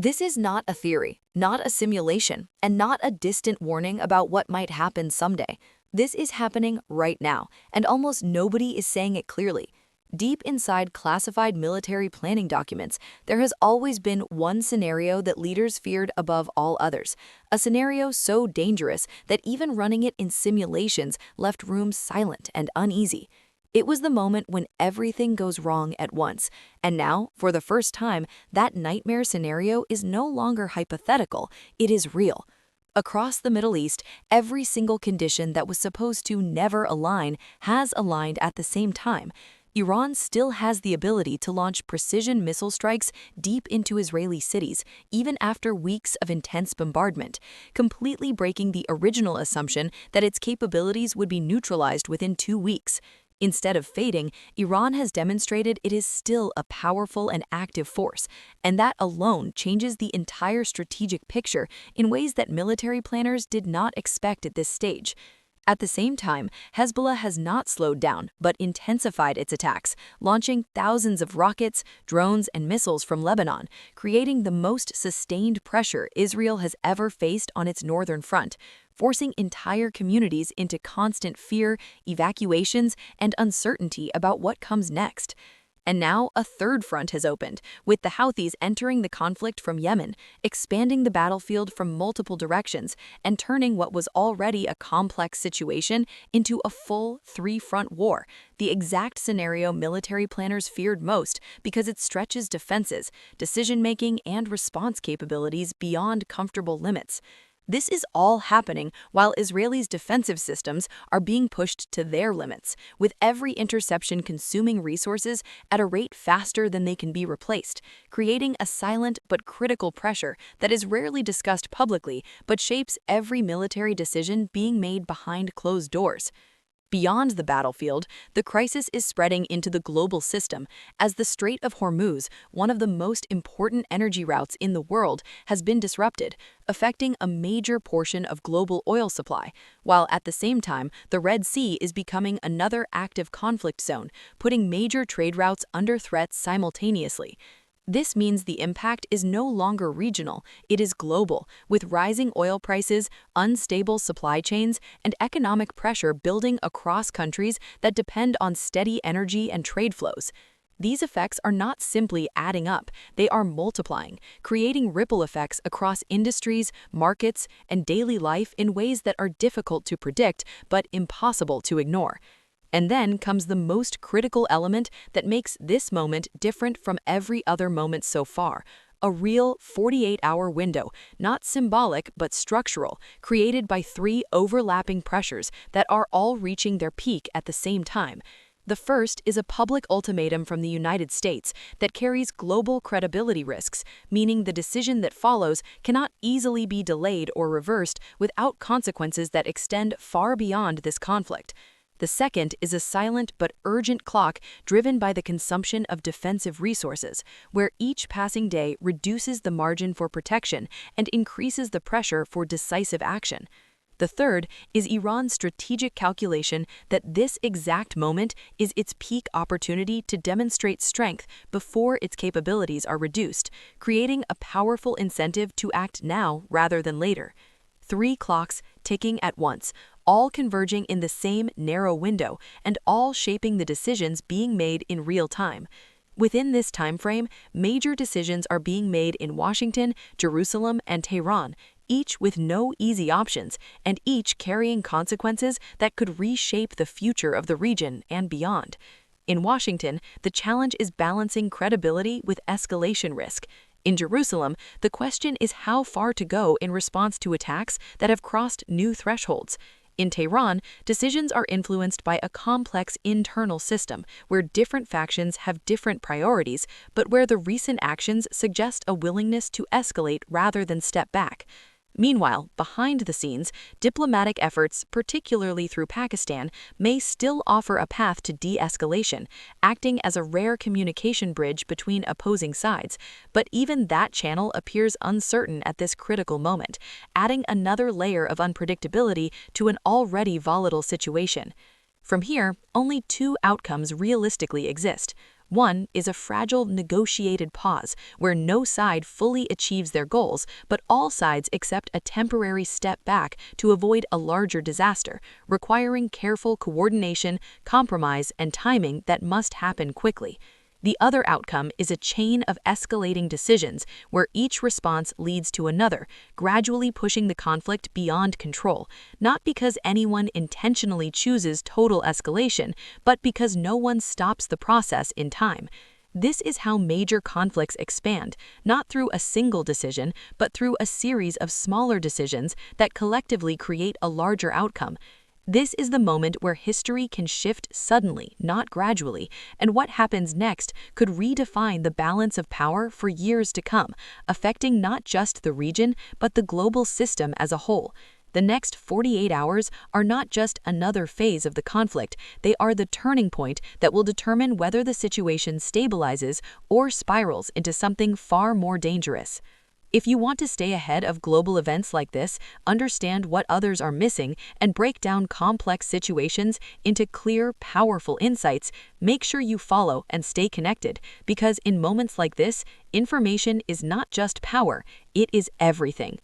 This is not a theory, not a simulation, and not a distant warning about what might happen someday. This is happening right now, and almost nobody is saying it clearly. Deep inside classified military planning documents, there has always been one scenario that leaders feared above all others, a scenario so dangerous that even running it in simulations left rooms silent and uneasy. It was the moment when everything goes wrong at once, and now, for the first time, that nightmare scenario is no longer hypothetical, it is real. Across the Middle East, every single condition that was supposed to never align has aligned at the same time. Iran still has the ability to launch precision missile strikes deep into Israeli cities, even after weeks of intense bombardment, completely breaking the original assumption that its capabilities would be neutralized within 2 weeks. Instead of fading, Iran has demonstrated it is still a powerful and active force, and that alone changes the entire strategic picture in ways that military planners did not expect at this stage. At the same time, Hezbollah has not slowed down but intensified its attacks, launching thousands of rockets, drones, and missiles from Lebanon, creating the most sustained pressure Israel has ever faced on its northern front, forcing entire communities into constant fear, evacuations, and uncertainty about what comes next. And now a third front has opened, with the Houthis entering the conflict from Yemen, expanding the battlefield from multiple directions, and turning what was already a complex situation into a full three-front war, the exact scenario military planners feared most because it stretches defenses, decision-making, and response capabilities beyond comfortable limits. This is all happening while Israelis' defensive systems are being pushed to their limits, with every interception consuming resources at a rate faster than they can be replaced, creating a silent but critical pressure that is rarely discussed publicly but shapes every military decision being made behind closed doors. Beyond the battlefield, the crisis is spreading into the global system as the Strait of Hormuz, one of the most important energy routes in the world, has been disrupted, affecting a major portion of global oil supply, while at the same time, the Red Sea is becoming another active conflict zone, putting major trade routes under threat simultaneously. This means the impact is no longer regional, it is global, with rising oil prices, unstable supply chains, and economic pressure building across countries that depend on steady energy and trade flows. These effects are not simply adding up, they are multiplying, creating ripple effects across industries, markets, and daily life in ways that are difficult to predict but impossible to ignore. And then comes the most critical element that makes this moment different from every other moment so far, a real 48-hour window, not symbolic but structural, created by 3 overlapping pressures that are all reaching their peak at the same time. The first is a public ultimatum from the United States that carries global credibility risks, meaning the decision that follows cannot easily be delayed or reversed without consequences that extend far beyond this conflict. The second is a silent but urgent clock driven by the consumption of defensive resources, where each passing day reduces the margin for protection and increases the pressure for decisive action. The third is Iran's strategic calculation that this exact moment is its peak opportunity to demonstrate strength before its capabilities are reduced, creating a powerful incentive to act now rather than later. 3 clocks ticking at once, all converging in the same narrow window and all shaping the decisions being made in real time. Within this time frame, major decisions are being made in Washington, Jerusalem, and Tehran, each with no easy options and each carrying consequences that could reshape the future of the region and beyond. In Washington, the challenge is balancing credibility with escalation risk. In Jerusalem, the question is how far to go in response to attacks that have crossed new thresholds. In Tehran, decisions are influenced by a complex internal system where different factions have different priorities, but where the recent actions suggest a willingness to escalate rather than step back. Meanwhile, behind the scenes, diplomatic efforts, particularly through Pakistan, may still offer a path to de-escalation, acting as a rare communication bridge between opposing sides. But even that channel appears uncertain at this critical moment, adding another layer of unpredictability to an already volatile situation. From here, only 2 outcomes realistically exist. One is a fragile negotiated pause, where no side fully achieves their goals, but all sides accept a temporary step back to avoid a larger disaster, requiring careful coordination, compromise, and timing that must happen quickly. The other outcome is a chain of escalating decisions where each response leads to another, gradually pushing the conflict beyond control, not because anyone intentionally chooses total escalation, but because no one stops the process in time. This is how major conflicts expand, not through a single decision, but through a series of smaller decisions that collectively create a larger outcome. This is the moment where history can shift suddenly, not gradually, and what happens next could redefine the balance of power for years to come, affecting not just the region, but the global system as a whole. The next 48 hours are not just another phase of the conflict, they are the turning point that will determine whether the situation stabilizes or spirals into something far more dangerous. If you want to stay ahead of global events like this, understand what others are missing, and break down complex situations into clear, powerful insights, make sure you follow and stay connected, because in moments like this, information is not just power, it is everything.